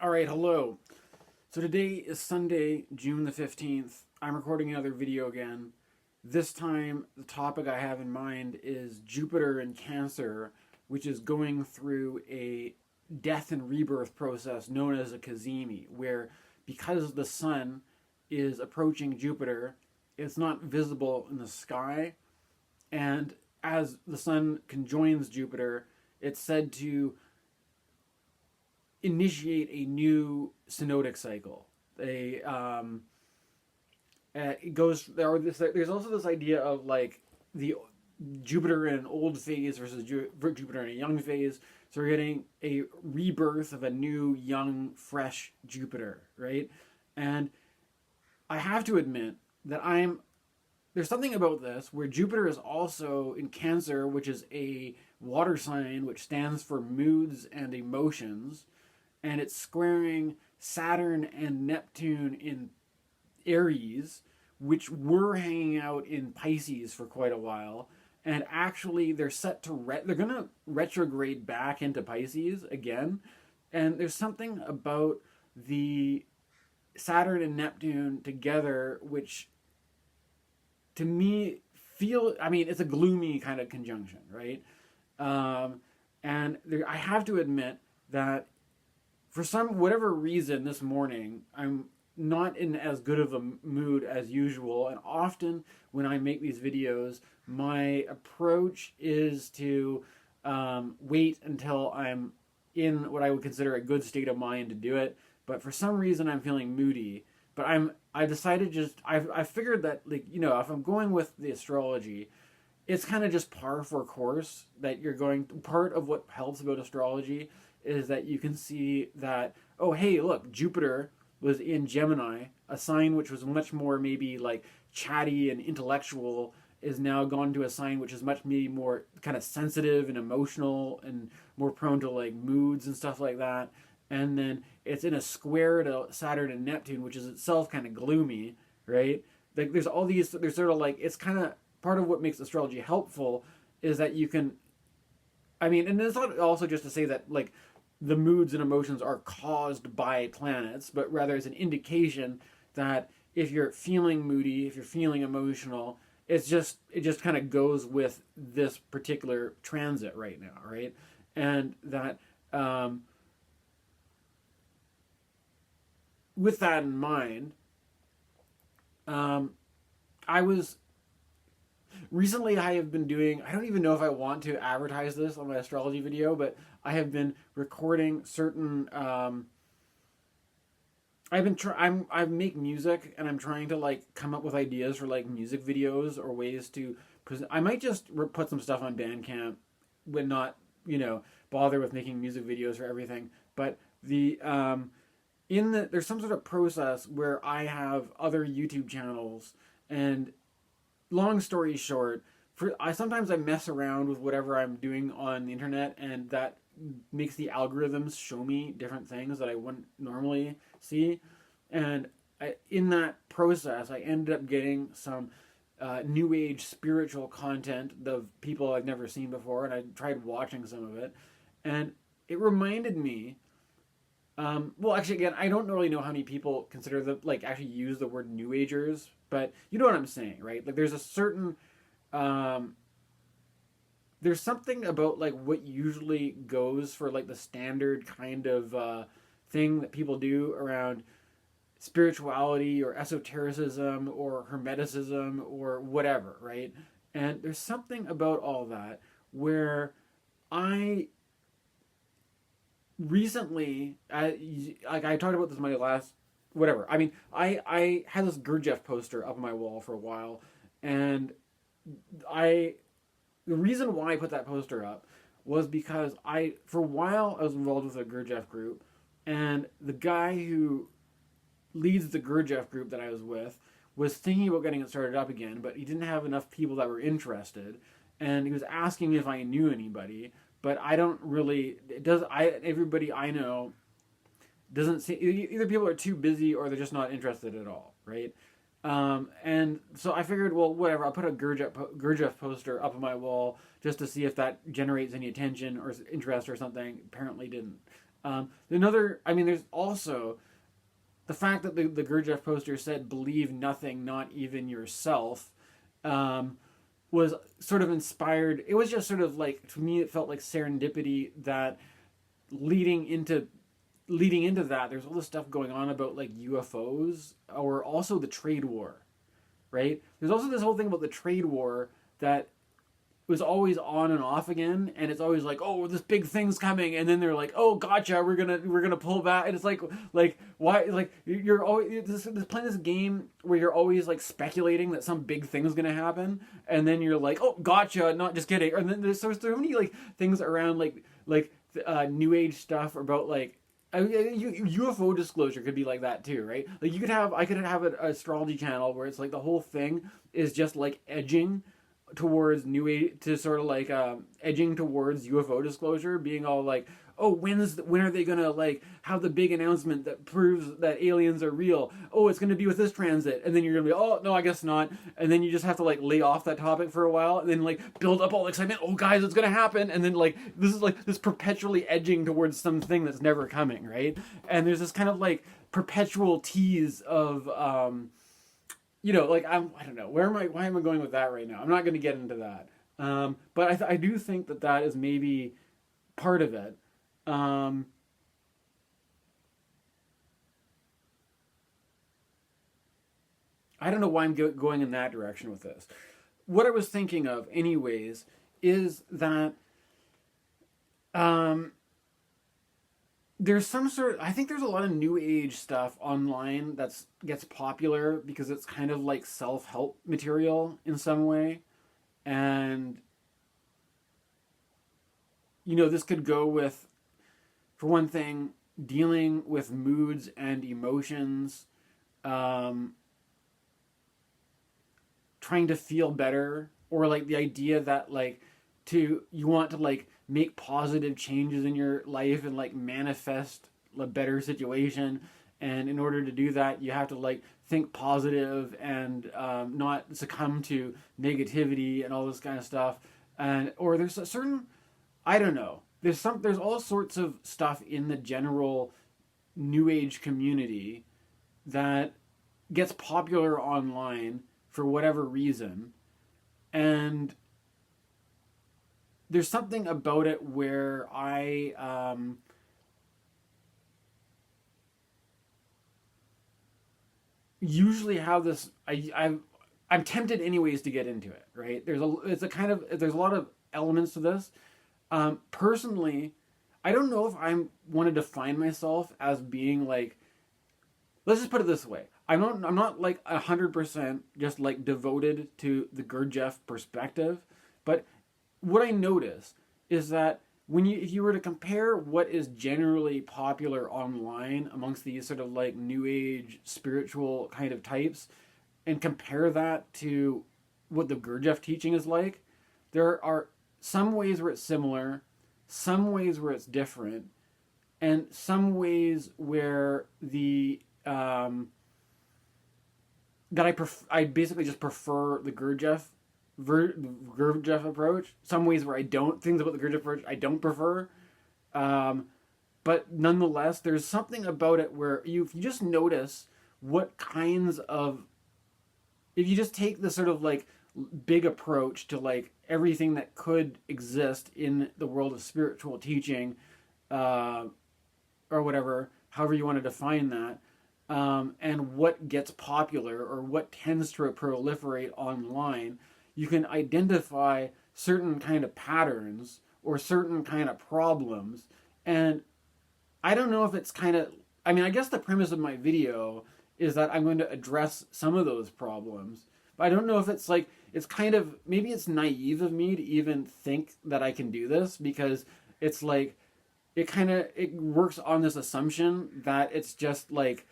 All right, hello. So today is Sunday, June the 15th. I'm recording another video again. This time, the topic I have in mind is Jupiter in Cancer, which is going through a death and rebirth process known as a cazimi, where because the sun is approaching Jupiter, it's not visible in the sky, and as the sun conjoins Jupiter, it's said to initiate a new synodic cycle. It goes there. There's also this idea of like the Jupiter in an old phase versus Jupiter in a young phase. So we're getting a rebirth of a new, young, fresh Jupiter, right? And I have to admit that there's something about this where Jupiter is also in Cancer, which is a water sign which stands for moods and emotions, and it's squaring Saturn and Neptune in Aries, which were hanging out in Pisces for quite a while. And actually, they're set to they're going to retrograde back into Pisces again. And there's something about the Saturn and Neptune together, which to me it's a gloomy kind of conjunction, right? I have to admit that for whatever reason this morning, I'm not in as good of a mood as usual. And often when I make these videos, my approach is to wait until I'm in what I would consider a good state of mind to do it. But for some reason, I'm feeling moody. But I decided I figured that, like, if I'm going with the astrology, it's kind of just par for course that part of what helps about astrology is that you can see that, oh, hey, look, Jupiter was in Gemini, a sign which was much more maybe like chatty and intellectual, is now gone to a sign which is much maybe more kind of sensitive and emotional and more prone to like moods and stuff like that. And then it's in a square to Saturn and Neptune, which is itself kind of gloomy, right? Like there's sort of like, it's kind of part of what makes astrology helpful is that you can, and it's not also just to say that like the moods and emotions are caused by planets, but rather it's an indication that if you're feeling moody, if you're feeling emotional, it just kind of goes with this particular transit right now, right? And that with that in mind, recently I have been doing, I don't even know if I want to advertise this on my astrology video, but I have been recording certain, I make music and I'm trying to like come up with ideas for like music videos or ways to present. I might just put some stuff on Bandcamp, but not, bother with making music videos for everything. But there's some sort of process where I have other YouTube channels, and long story short, sometimes I mess around with whatever I'm doing on the internet, and that makes the algorithms show me different things that I wouldn't normally see. And in that process, I ended up getting some new age spiritual content of people I've never seen before, and I tried watching some of it, and it reminded me. Well, actually, again, I don't really know how many people consider actually use the word New Agers, but you know what I'm saying, right? Like, there's a certain, there's something about like what usually goes for like the standard kind of thing that people do around spirituality or esotericism or hermeticism or whatever, right? And there's something about all that where I recently, I talked about this in my last, whatever. I had this Gurdjieff poster up on my wall for a while, and the reason why I put that poster up was because for a while, I was involved with a Gurdjieff group, and the guy who leads the Gurdjieff group that I was with was thinking about getting it started up again, but he didn't have enough people that were interested, and he was asking me if I knew anybody. But I don't really. Everybody I know doesn't see. Either people are too busy or they're just not interested at all, right? And so I figured, well, whatever. I'll put a Gurdjieff poster up on my wall just to see if that generates any attention or interest or something. Apparently didn't. There's also the fact that the Gurdjieff poster said, "Believe nothing, not even yourself," was sort of inspired. It was just sort of like, to me, it felt like serendipity that leading into that, there's all this stuff going on about like UFOs, or also the trade war, right? There's also this whole thing about the trade war that was always on and off again, and it's always like, oh, this big thing's coming, and then they're like, oh, gotcha, we're gonna pull back, and it's like why, like, you're always playing this game where you're always like speculating that some big thing's gonna happen, and then you're like, oh, gotcha, not just kidding, and then there's so many like things around like new age stuff about like. UFO disclosure could be like that too, right? Like I could have an astrology channel where it's like the whole thing is just like edging towards new age, to sort of like edging towards UFO disclosure, being all like, oh, when are they gonna like have the big announcement that proves that aliens are real? Oh, it's gonna be with this transit, and then you're gonna be, oh no, I guess not, and then you just have to like lay off that topic for a while, and then like build up all the excitement. Oh, guys, it's gonna happen, and then like this is like this perpetually edging towards something that's never coming, right? And there's this kind of like perpetual tease of like I don't know, why am I going with that right now? I'm not going to get into that, but I do think that is maybe part of it. I don't know why I'm going in that direction with this. What I was thinking of, anyways, is that there's some sort. I think there's a lot of new age stuff online that gets popular because it's kind of like self-help material in some way, and this could go with, for one thing, dealing with moods and emotions, trying to feel better, or like the idea that like you want to like make positive changes in your life and like manifest a better situation, and in order to do that you have to like think positive and not succumb to negativity and all this kind of stuff. And or there's a certain, I don't know, there's all sorts of stuff in the general new age community that gets popular online for whatever reason, and there's something about it where I usually have this. I'm tempted anyways to get into it. Right? There's a lot of elements to this. Personally, I don't know if I want to define myself as being like. Let's just put it this way. I'm not like 100% just like devoted to the Gurdjieff perspective, but what I notice is that if you were to compare what is generally popular online amongst these sort of like new age spiritual kind of types, and compare that to what the Gurdjieff teaching is like, there are some ways where it's similar, some ways where it's different, and some ways where the I basically just prefer the Gurdjieff approach. Some ways where I don't, things about the Gurdjieff approach I don't prefer. But nonetheless, there's something about it where if you just notice what kinds of, if you just take this sort of like big approach to like everything that could exist in the world of spiritual teaching, or whatever, however you want to define that, and what gets popular or what tends to proliferate online, you can identify certain kind of patterns or certain kind of problems. And I don't know if it's kind of, I mean, I guess the premise of my video is that I'm going to address some of those problems, but I don't know if it's like, it's kind of, maybe it's naive of me to even think that I can do this, because it's like, it works on this assumption that it's just like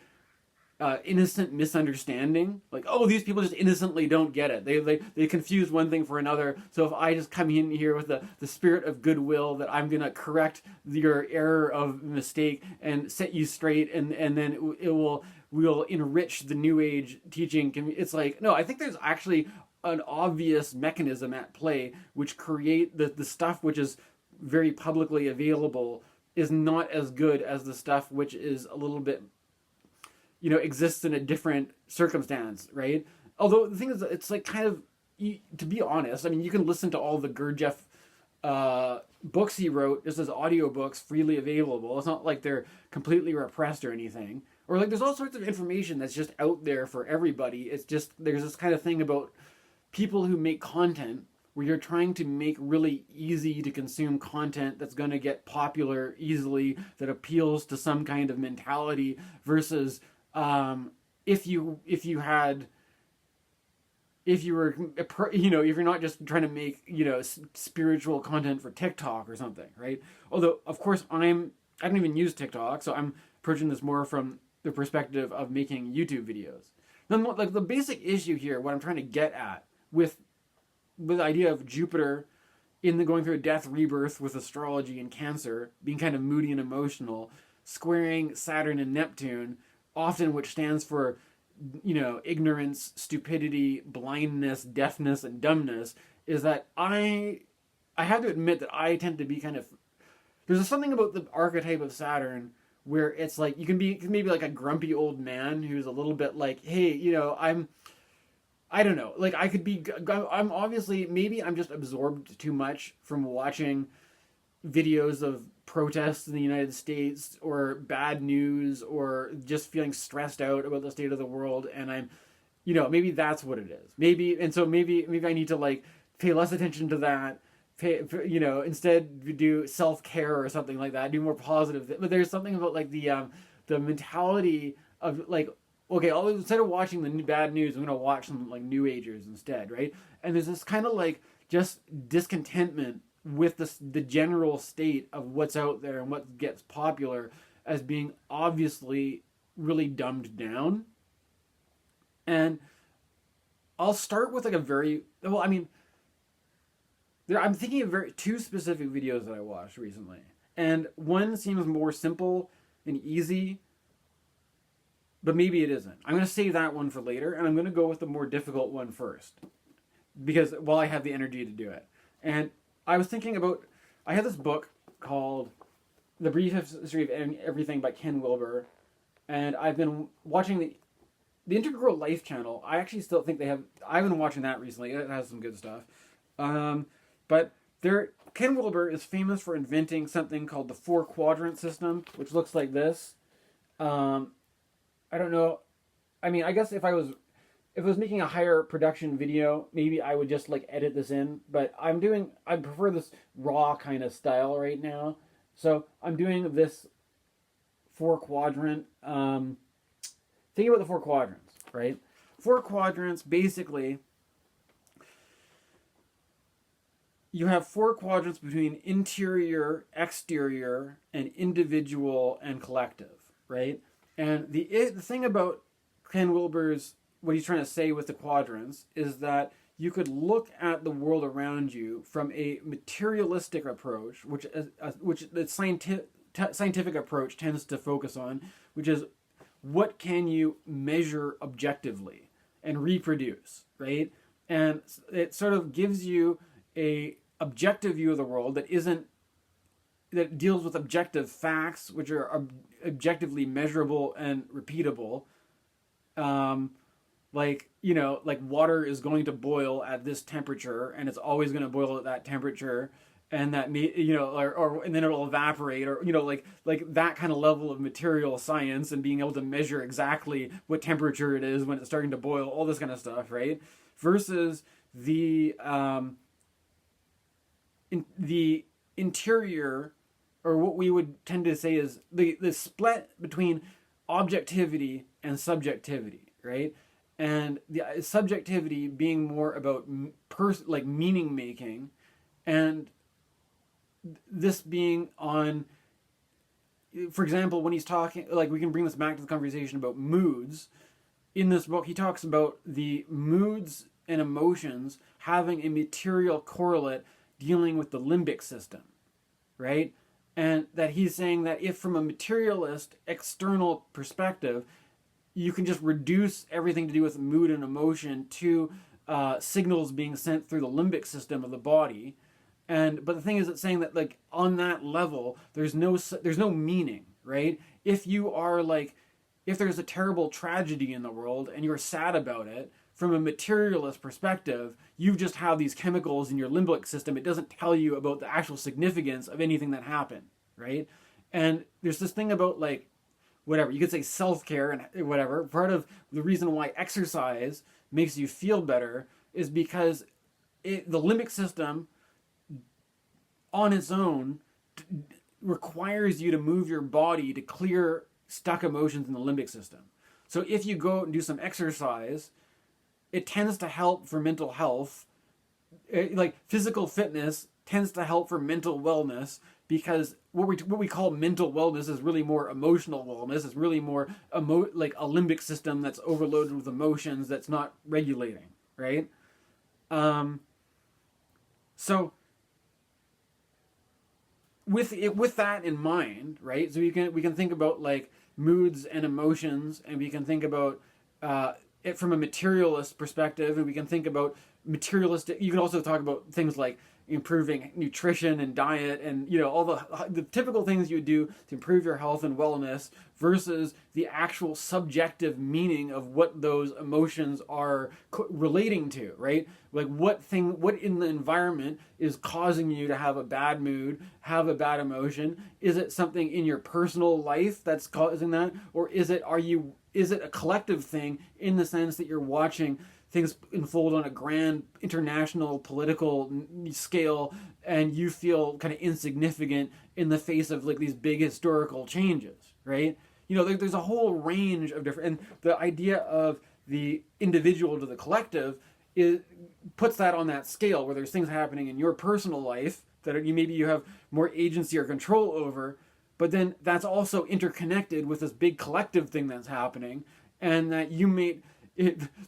innocent misunderstanding. Like, oh, these people just innocently don't get it. They confuse one thing for another. So if I just come in here with the spirit of goodwill that I'm going to correct your error of mistake and set you straight, and then we'll enrich the new age teaching. It's like, no, I think there's actually an obvious mechanism at play which create the stuff which is very publicly available is not as good as the stuff which is a little bit, exists in a different circumstance, right? Although the thing is, it's like kind of, to be honest, I mean, you can listen to all the Gurdjieff books he wrote just as audiobooks freely available. It's not like they're completely repressed or anything. Or like there's all sorts of information that's just out there for everybody. It's just there's this kind of thing about people who make content where you're trying to make really easy to consume content that's going to get popular easily, that appeals to some kind of mentality, versus if you were, if you're not just trying to make, spiritual content for TikTok or something, right? Although, of course, I don't even use TikTok, so I'm approaching this more from the perspective of making YouTube videos. Then, like, the basic issue here, what I'm trying to get at with the idea of Jupiter in the going through a death rebirth with astrology and Cancer, being kind of moody and emotional, squaring Saturn and Neptune, often which stands for, ignorance, stupidity, blindness, deafness, and dumbness, is that I have to admit that I tend to be kind of, there's something about the archetype of Saturn where it's like, you can be maybe like a grumpy old man who's a little bit like, hey, I don't know, like I'm obviously, maybe I'm just absorbed too much from watching videos of protests in the United States or bad news or just feeling stressed out about the state of the world, and I'm, maybe that's what it is. Maybe I need to like pay less attention to that. Instead do self-care or something like that. Do more positive. But there's something about like the mentality of like, okay, instead of watching the bad news, I'm gonna watch some like New Agers instead, right? And there's this kind of like just discontentment with the general state of what's out there and what gets popular as being obviously really dumbed down. And I'll start with like I'm thinking of two specific videos that I watched recently. And one seems more simple and easy, but maybe it isn't. I'm going to save that one for later, and I'm going to go with the more difficult one first, because while I have the energy to do it. And I was thinking about, I have this book called The Brief History of Everything by Ken Wilber, and I've been watching the Integral Life channel. I actually still think I've been watching that recently. It has some good stuff. But Ken Wilber is famous for inventing something called the 4-quadrant system, which looks like this. I don't know. I mean, I guess if I was making a higher production video, maybe I would just like edit this in. But I prefer this raw kind of style right now. So I'm doing this 4-quadrant. Think about the 4 quadrants, right? 4 quadrants, basically, you have 4 quadrants between interior, exterior, and individual and collective, right? And the thing about Ken Wilber's, what he's trying to say with the quadrants, is that you could look at the world around you from a materialistic approach, which the scientific approach tends to focus on, which is what can you measure objectively and reproduce, right? And it sort of gives you a objective view of the world that deals with objective facts, which are objectively measurable and repeatable. Like water is going to boil at this temperature, and it's always going to boil at that temperature, and that and then it'll evaporate, or like that kind of level of material science and being able to measure exactly what temperature it is when it's starting to boil, all this kind of stuff, right? Versus the interior, or what we would tend to say is the split between objectivity and subjectivity, right? And the subjectivity being more about meaning making, and this being on, for example, when he's talking, like, we can bring this back to the conversation about moods. In this book, he talks about the moods and emotions having a material correlate dealing with the limbic system, right? And that he's saying that if from a materialist external perspective, you can just reduce everything to do with mood and emotion to signals being sent through the limbic system of the body, But the thing is, it's saying that like on that level, there's no meaning, right? If you are like, if there's a terrible tragedy in the world and you're sad about it, from a materialist perspective, you just have these chemicals in your limbic system. It doesn't tell you about the actual significance of anything that happened, right? And there's this thing about like, whatever, you could say self-care and whatever. Part of the reason why exercise makes you feel better is because the limbic system on its own requires you to move your body to clear stuck emotions in the limbic system. So if you go out and do some exercise, it tends to help for mental health. Like physical fitness tends to help for mental wellness, because what we call mental wellness is really more emotional wellness. It's really more like a limbic system that's overloaded with emotions that's not regulating, right? So with that in mind, right? So we can think about like moods and emotions, and we can think about it from a materialist perspective, and we can think about materialistic. You can also talk about things like improving nutrition and diet, and all the typical things you would do to improve your health and wellness, versus the actual subjective meaning of what those emotions are relating to, right? Like what in the environment is causing you to have a bad mood, have a bad emotion? Is it something in your personal life that's causing that, or is it a collective thing, in the sense that you're watching things unfold on a grand international political scale, and you feel kind of insignificant in the face of like these big historical changes, right? There's a whole range of different, and the idea of the individual to the collective puts that on that scale, where there's things happening in your personal life that maybe you have more agency or control over, but then that's also interconnected with this big collective thing that's happening, and that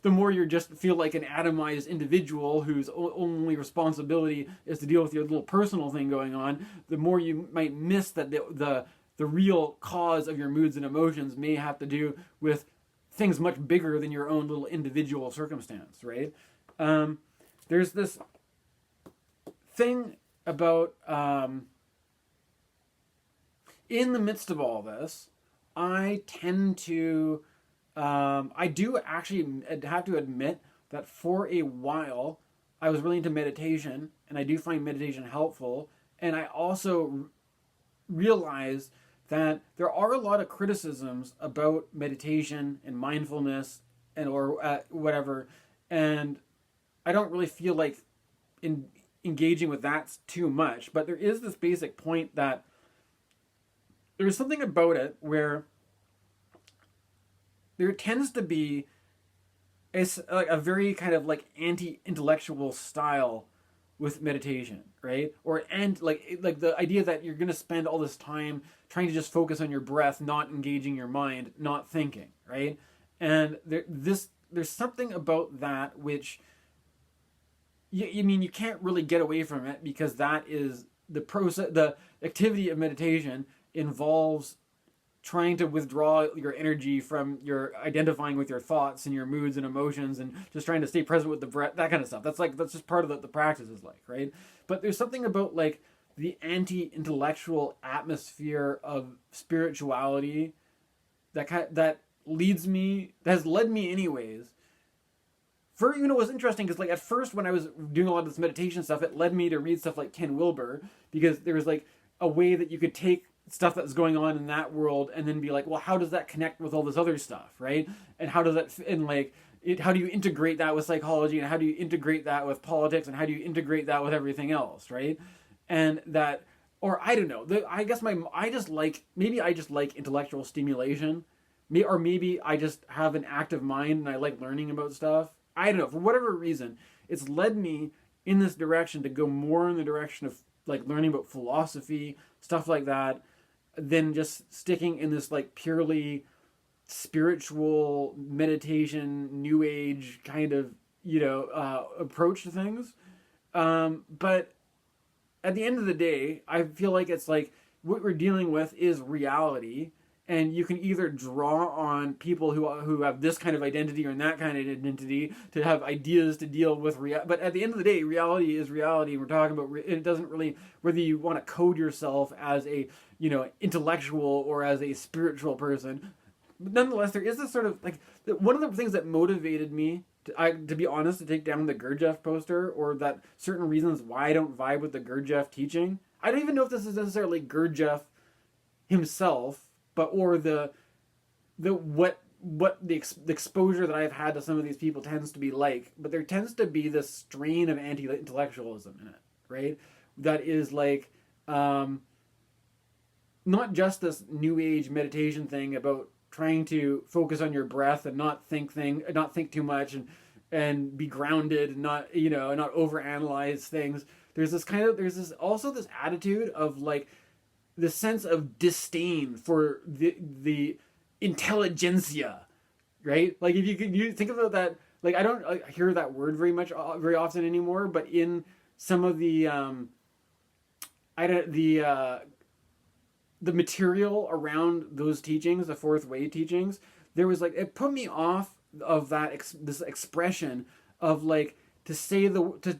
the more you just feel like an atomized individual whose only responsibility is to deal with your little personal thing going on, the more you might miss that the real cause of your moods and emotions may have to do with things much bigger than your own little individual circumstance, right? There's this thing about, in the midst of all this, I tend to, I do actually have to admit that for a while I was really into meditation, and I do find meditation helpful. And I also realized that there are a lot of criticisms about meditation and mindfulness or whatever, and I don't really feel like engaging with that too much. But there is this basic point that there's something about it where there tends to be a very kind of like anti-intellectual style with meditation, right? And like the idea that you're going to spend all this time trying to just focus on your breath, not engaging your mind, not thinking, right? And there's something about that which you can't really get away from it, because that is the process. The activity of meditation involves trying to withdraw your energy from your identifying with your thoughts and your moods and emotions, and just trying to stay present with the breath, that kind of stuff. That's just part of the practice is like, right? But there's something about like the anti-intellectual atmosphere of spirituality that has led me anyways. It was interesting because like at first when I was doing a lot of this meditation stuff, it led me to read stuff like Ken Wilber, because there was like a way that you could take stuff that's going on in that world and then be like, well, how does that connect with all this other stuff, right? And how does that how do you integrate that with psychology, and how do you integrate that with politics, and how do you integrate that with everything else, right? And that, or I don't know, I guess I just like intellectual stimulation, or maybe I just have an active mind and I like learning about stuff. I don't know, for whatever reason, it's led me in this direction to go more in the direction of like learning about philosophy, stuff like that, than just sticking in this like purely spiritual meditation, new age kind of, approach to things. But at the end of the day, I feel like it's like what we're dealing with is reality, and you can either draw on people who have this kind of identity or that kind of identity to have ideas to deal with reality. But at the end of the day, reality is reality. We're talking about it doesn't really whether you want to code yourself as a intellectual or as a spiritual person. But nonetheless, there is this sort of like one of the things that motivated me to be honest, to take down the Gurdjieff poster, or that certain reasons why I don't vibe with the Gurdjieff teaching. I don't even know if this is necessarily Gurdjieff himself, but or the exposure that I've had to some of these people tends to be like. But there tends to be this strain of anti-intellectualism in it, right? That is like not just this new age meditation thing about trying to focus on your breath and not think too much and be grounded and not not overanalyze things. There's also this attitude of like the sense of disdain for the intelligentsia, right? Like if you think about that, like I don't hear that word very often anymore, but in some of the the material around those teachings, the fourth way teachings, there was like, it put me off of this expression of like to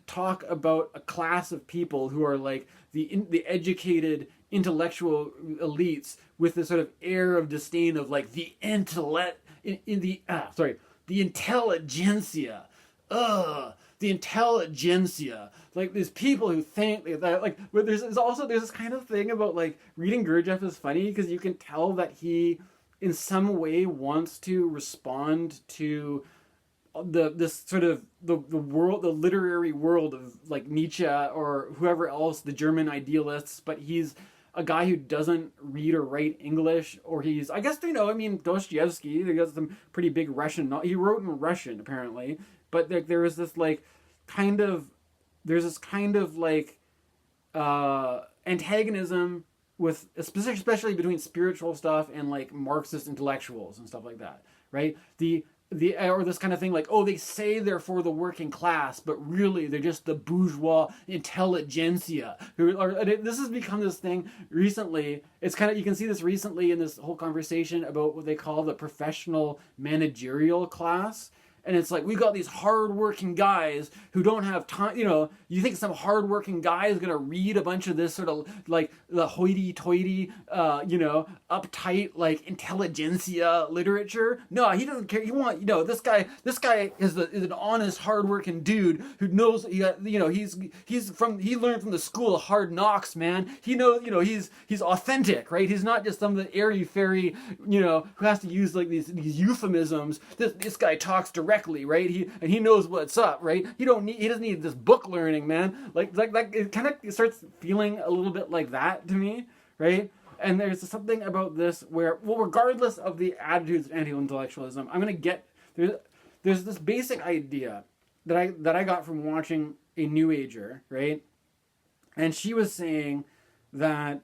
talk about a class of people who are like the educated intellectual elites with this sort of air of disdain of like the the intelligentsia. The intelligentsia, like these people who think that, like, but there's this kind of thing about like reading Gurdjieff is funny because you can tell that he in some way wants to respond to this sort of the literary world of like Nietzsche or whoever else, the German idealists, but he's a guy who doesn't read or write English, or he's, I guess, Dostoevsky, he got some pretty big Russian, he wrote in Russian apparently, but there's this kind of antagonism with, especially between spiritual stuff and like Marxist intellectuals and stuff like that, right? Or this kind of thing like, oh, they say they're for the working class, but really they're just the bourgeois intelligentsia. This has become this thing recently. It's kind of, you can see this recently in this whole conversation about what they call the professional managerial class. And it's like, we got these hardworking guys who don't have time. You think some hardworking guy is going to read a bunch of this sort of like the hoity-toity, uptight, like intelligentsia literature? No, he doesn't care. This guy is an honest, hardworking dude who knows, he learned from the school of hard knocks, man. He knows, he's authentic, right? He's not just some of the airy-fairy, who has to use like these euphemisms. This guy talks directly, right? He knows what's up, right? He doesn't need this book learning, man. Like it kind of starts feeling a little bit like that to me, right? And there's something about this where, well, regardless of the attitudes of anti-intellectualism, there's this basic idea that I got from watching a New Ager, right? And she was saying that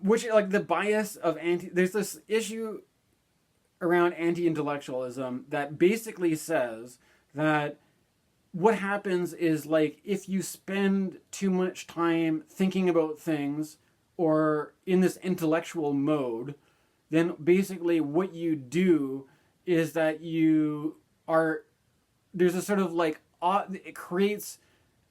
which, like, the bias of there's this issue around anti-intellectualism that basically says that what happens is, like, if you spend too much time thinking about things or in this intellectual mode, then basically what you do is that there's a sort of like, it creates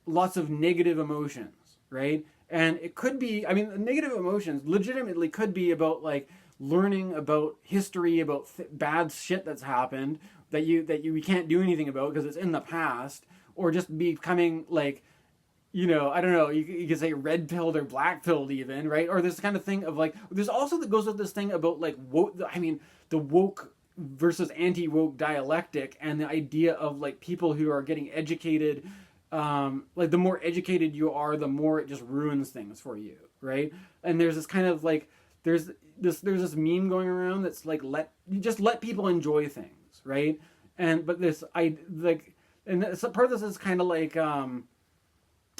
lots of negative emotions, right? And it could be, negative emotions legitimately could be about like learning about history, about bad shit that's happened that we can't do anything about because it's in the past, or just becoming like, I don't know, you could say red pilled or black pilled even, right? Or this kind of thing of like, there's also that goes with this thing about like the woke versus anti-woke dialectic, and the idea of like people who are getting educated, like the more educated you are, the more it just ruins things for you, right? And there's this kind of like, there's this meme going around that's like, let people enjoy things, right? And part of this is kind of like,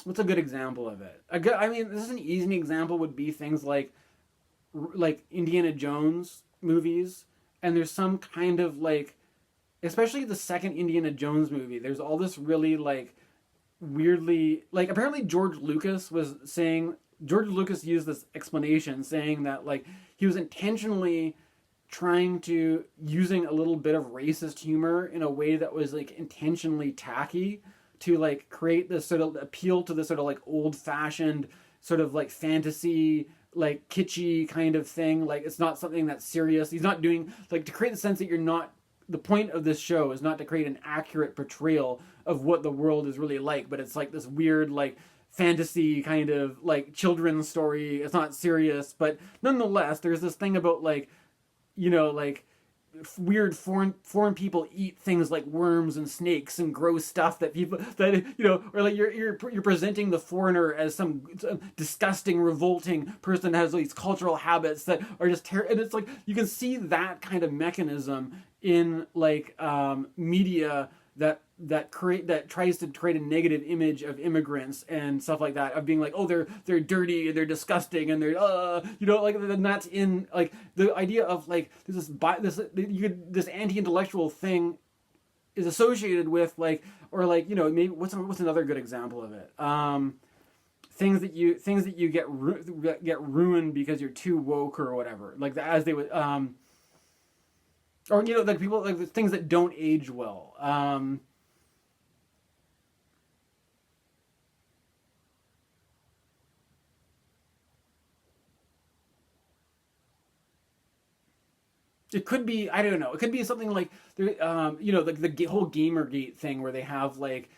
what's a good example of it? This is an easy example would be things like Indiana Jones movies, and there's some kind of like, especially the second Indiana Jones movie, there's all this really like weirdly, like, apparently George Lucas used this explanation saying that like he was intentionally trying to using a little bit of racist humor in a way that was like intentionally tacky to like create this sort of appeal to this sort of like old fashioned sort of like fantasy, like kitschy kind of thing. Like it's not something that's serious. He's not doing like to create the sense that you're not. The point of this show is not to create an accurate portrayal of what the world is really like, but it's like this weird like fantasy kind of like children's story. It's not serious, but nonetheless, there's this thing about like, you know, like weird foreign people eat things like worms and snakes and gross stuff that people that you know, or like you're presenting the foreigner as some disgusting, revolting person that has these cultural habits that are just terrible. And it's like you can see that kind of mechanism in like media that tries to create a negative image of immigrants and stuff like that, of being like, oh, they're dirty and they're disgusting and they're you know, like, and that's in like the idea of like this anti-intellectual thing is associated with like, or like, you know, maybe what's another good example of it, things that you get ruined because you're too woke or whatever, like as they would or, you know, like people like things that don't age well. It could be, I don't know. It could be something like, you know, the whole Gamergate thing where they have like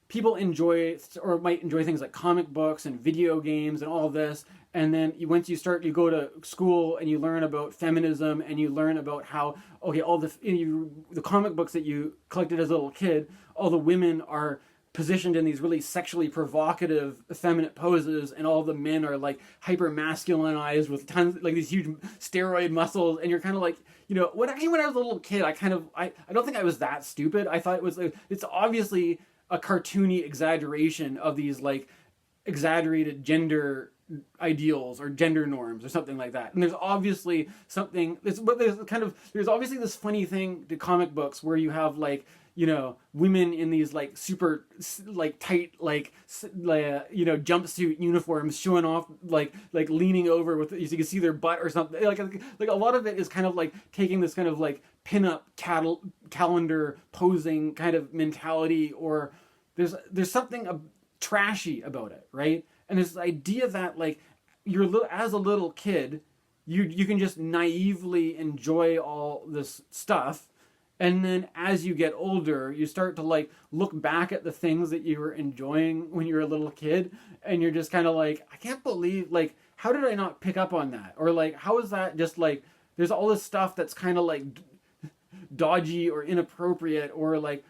people enjoy or might enjoy things like comic books and video games and all this, and then once you go to school and you learn about feminism and you learn about how all the comic books that you collected as a little kid, all the women are positioned in these really sexually provocative effeminate poses, and all the men are like hyper masculinized with tons like these huge steroid muscles, and you're kind of like, you know, when I was a little kid, I don't think I was that stupid. I thought it was like, it's obviously a cartoony exaggeration of these like exaggerated gender ideals or gender norms or something like that. And there's obviously there's obviously this funny thing to comic books where you have like, you know, women in these like super like tight like you know, jumpsuit uniforms showing off like leaning over with, you can see their butt or something, like a lot of it is kind of like taking this kind of like pin-up calendar posing kind of mentality, or there's something trashy about it, right? And there's this idea that like as a little kid, you can just naively enjoy all this stuff, and then as you get older, you start to like look back at the things that you were enjoying when you were a little kid, and you're just kind of like, I can't believe, like, how did I not pick up on that? Or like, how is that just like, there's all this stuff that's kind of like dodgy or inappropriate, or like,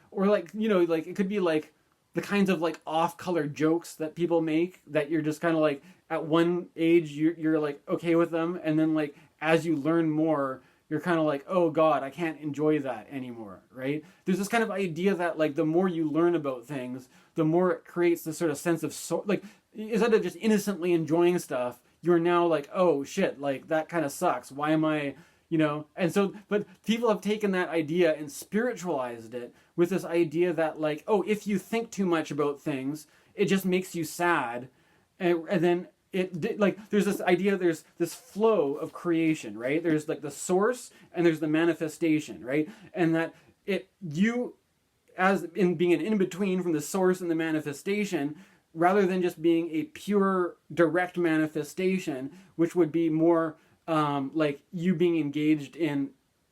you know, like it could be like the kinds of like off-color jokes that people make that you're just kind of like, at one age you're like okay with them, and then like as you learn more, you're kind of like, oh God, I can't enjoy that anymore, right? There's this kind of idea that like the more you learn about things, the more it creates this sort of sense of like, instead of just innocently enjoying stuff, you're now like, oh shit, like that kind of sucks. Why am I, you know? And so, but people have taken that idea and spiritualized it with this idea that like, oh, if you think too much about things, it just makes you sad, and then like there's this idea, there's this flow of creation, right? There's like the source and there's the manifestation, right? And that you as in being an in-between from the source and the manifestation, rather than just being a pure direct manifestation, which would be more like you being engaged in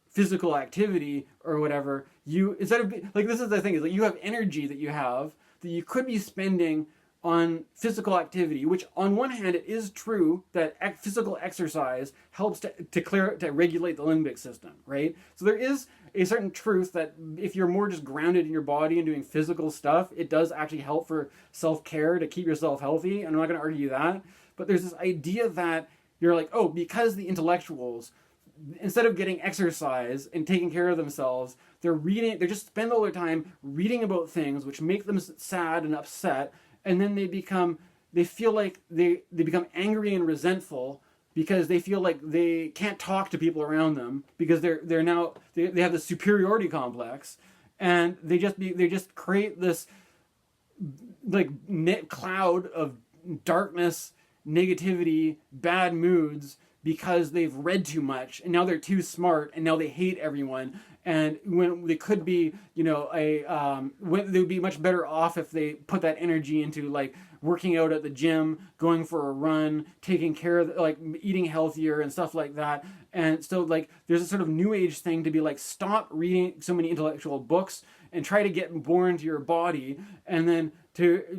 physical activity or whatever, you, instead of like, this is the thing, is like you have energy that you have that you could be spending on physical activity, which on one hand, it is true that physical exercise helps to regulate the limbic system, right? So there is a certain truth that if you're more just grounded in your body and doing physical stuff, it does actually help for self-care to keep yourself healthy. And I'm not going to argue that, but there's this idea that you're like, oh, because the intellectuals, instead of getting exercise and taking care of themselves, they just spend all their time reading about things which make them sad and upset. And then they feel like they become angry and resentful because they feel like they can't talk to people around them because they have this superiority complex, and they just create this like cloud of darkness, negativity, bad moods because they've read too much and now they're too smart and now they hate everyone. And when they could be, when they would be much better off if they put that energy into like working out at the gym, going for a run, taking care of, like eating healthier and stuff like that. And so like there's a sort of new age thing to be like, stop reading so many intellectual books and try to get more into your body. And then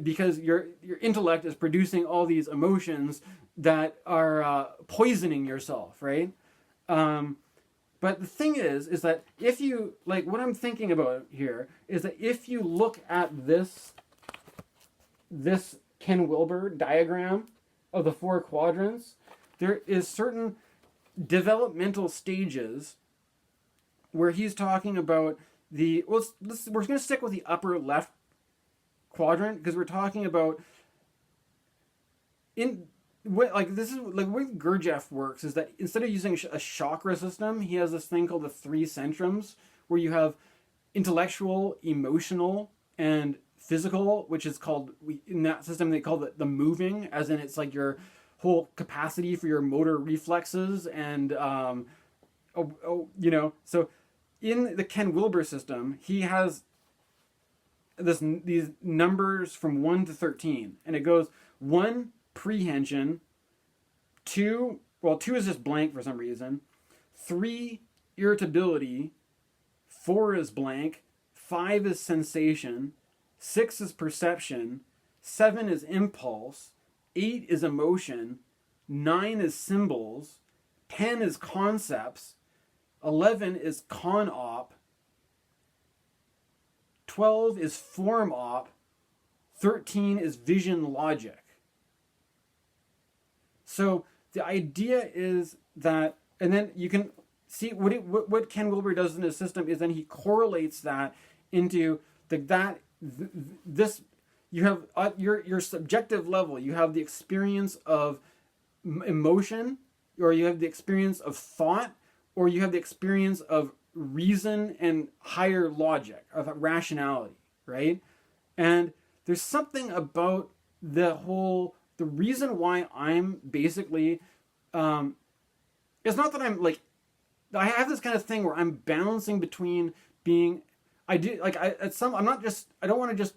because your intellect is producing all these emotions that are poisoning yourself, right? But the thing is that if you, like what I'm thinking about here is that if you look at this Ken Wilber diagram of the 4 quadrants, there is certain developmental stages where he's talking about we're going to stick with the upper left quadrant because we're talking about this is like the way Gurdjieff works is that instead of using a chakra system, he has this thing called the 3 centrums, where you have intellectual, emotional, and physical, which is called, in that system they call it the moving, as in it's like your whole capacity for your motor reflexes and so in the Ken Wilber system he has these numbers from 1 to 13, and it goes 1 prehension, 2 is just blank for some reason, 3 irritability, 4 is blank, 5 is sensation, 6 is perception, 7 is impulse, 8 is emotion, 9 is symbols, 10 is concepts, 11 is con-op, 12 is form-op, 13 is vision logic. So the idea is that, and then you can see what Ken Wilber does in his system is then he correlates that into this. You have your subjective level. You have the experience of emotion, or you have the experience of thought, or you have the experience of reason and higher logic, of rationality, right? And there's something about the reason why I'm basically, it's not that I'm like, I have this kind of thing where I'm balancing between being, I don't want to just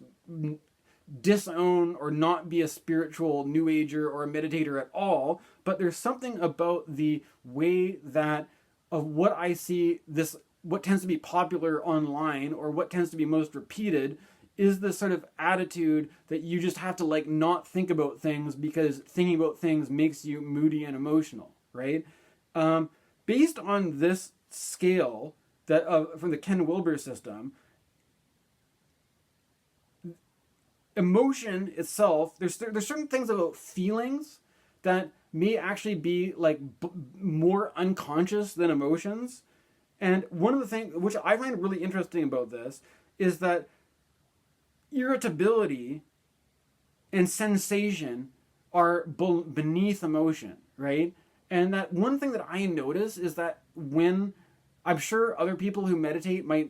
disown or not be a spiritual new ager or a meditator at all, but there's something about the way that of what I see what tends to be popular online or what tends to be most repeated is this sort of attitude that you just have to like not think about things because thinking about things makes you moody and emotional, right? Based on this scale that from the Ken Wilber system, emotion itself, there's certain things about feelings that may actually be like more unconscious than emotions. And one of the things which I find really interesting about this is that irritability and sensation are beneath emotion, right? And that one thing that I notice is that when, I'm sure other people who meditate might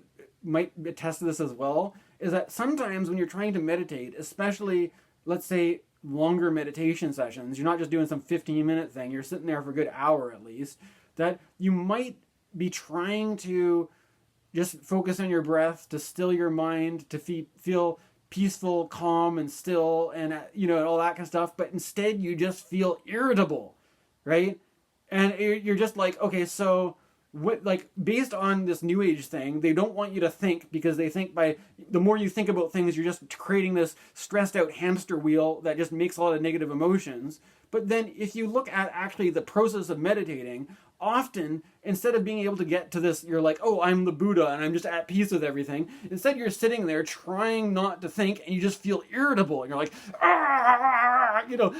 attest to this as well, is that sometimes when you're trying to meditate, especially, let's say, longer meditation sessions, you're not just doing some 15-minute thing, you're sitting there for a good hour at least, that you might be trying to just focus on your breath, to still your mind, to feel peaceful, calm, and still, and all that kind of stuff, but instead you just feel irritable, right? And you're just like, okay, so what, like, based on this new age thing, they don't want you to think, because they think the more you think about things, you're just creating this stressed out hamster wheel that just makes a lot of negative emotions. But then if you look at actually the process of meditating, often instead of being able to get to this, you're like, oh, I'm the Buddha and I'm just at peace with everything. Instead, you're sitting there trying not to think and you just feel irritable. And you're like,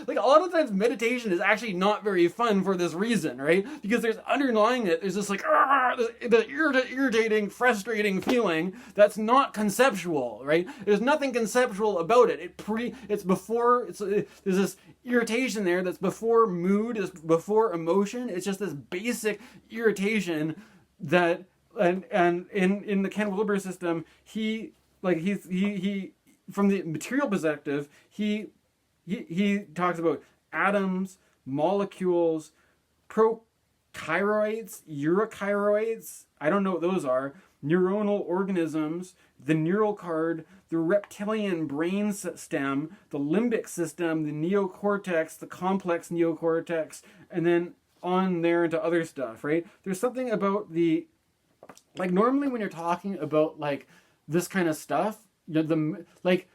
like a lot of times meditation is actually not very fun for this reason, right? Because there's underlying it, there's this like, the irritating, frustrating feeling that's not conceptual, right? There's nothing conceptual about it. There's this irritation there that's before mood, is before emotion. It's just this basic irritation that, and in the Ken Wilber system, he from the material perspective, he talks about atoms, molecules, chiroids, eukaryotes, I don't know what those are, neuronal organisms, the neural card, the reptilian brain stem, the limbic system, the neocortex, the complex neocortex, and then on there into other stuff, right? There's something about the, like, normally when you're talking about like this kind of stuff, you know, the, like,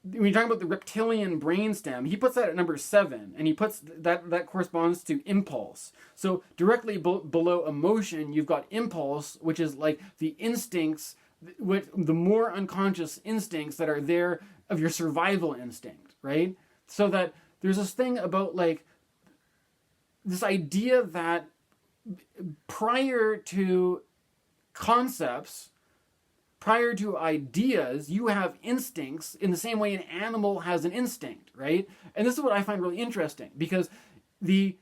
when you're talking about the reptilian brainstem, he puts that at number 7, and he puts that corresponds to impulse. So directly below emotion, you've got impulse, which is like the instincts, the more unconscious instincts that are there of your survival instinct, right? So that there's this thing about like this idea that prior to concepts, prior to ideas, you have instincts in the same way an animal has an instinct, right? And this is what I find really interesting, because in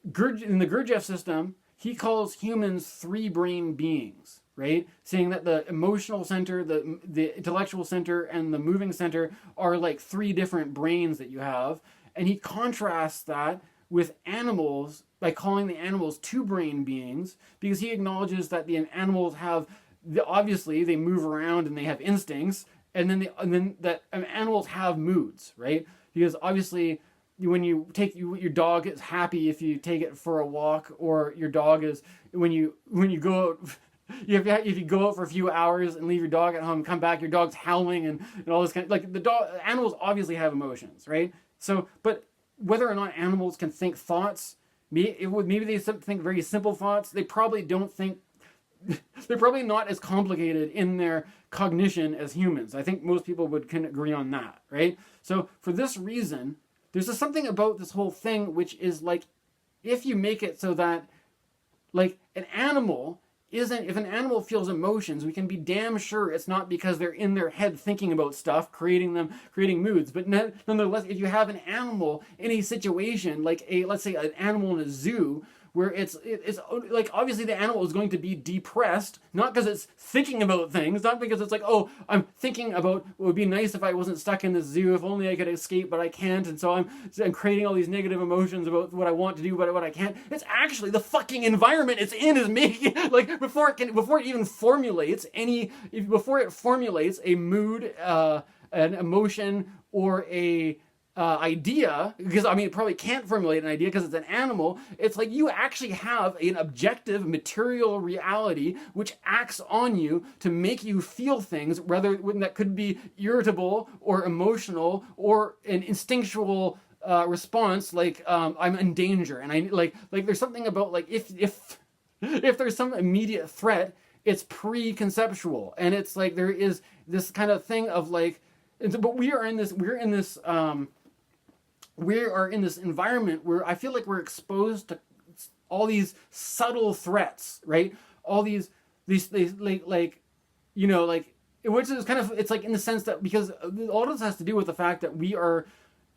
the Gurdjieff system, he calls humans 3 brain beings, right? Saying that the emotional center, the intellectual center, and the moving center are like 3 different brains that you have. And he contrasts that with animals by calling the animals 2 brain beings, because he acknowledges that the animals have, obviously they move around and they have instincts, and then that animals have moods, right? Because obviously when you take your dog is happy if you take it for a walk, or your dog is when you go out. If you go out for a few hours and leave your dog at home, come back, your dog's howling and all this kind of, like, animals obviously have emotions, right? So, but whether or not animals can think thoughts, maybe they think very simple thoughts. They probably don't think. They're probably not as complicated in their cognition as humans. I think most people can agree on that, right? So for this reason, there's just something about this whole thing which is like, if you make it so that, like, if an animal feels emotions, we can be damn sure it's not because they're in their head thinking about stuff, creating moods. But nonetheless, if you have an animal in a situation, like let's say an animal in a zoo, where it's like, obviously the animal is going to be depressed, not because it's thinking about things, not because it's like, oh, I'm thinking about, it would be nice if I wasn't stuck in this zoo, if only I could escape, but I can't, and so I'm creating all these negative emotions about what I want to do, but what I can't. It's actually the fucking environment it's in is making, like, before it even formulates before it formulates a mood, an emotion, or a idea, because I mean it probably can't formulate an idea because it's an animal. It's like you actually have an objective material reality which acts on you to make you feel things, whether that could be irritable or emotional or an instinctual response, like I'm in danger, and I like there's something about, like, if there's some immediate threat, it's preconceptual, and it's like there is this kind of thing of like, but we are in this environment where I feel like we're exposed to all these subtle threats, right? All these like, you know, like, which is kind of, it's like in the sense that, because all this has to do with the fact that we are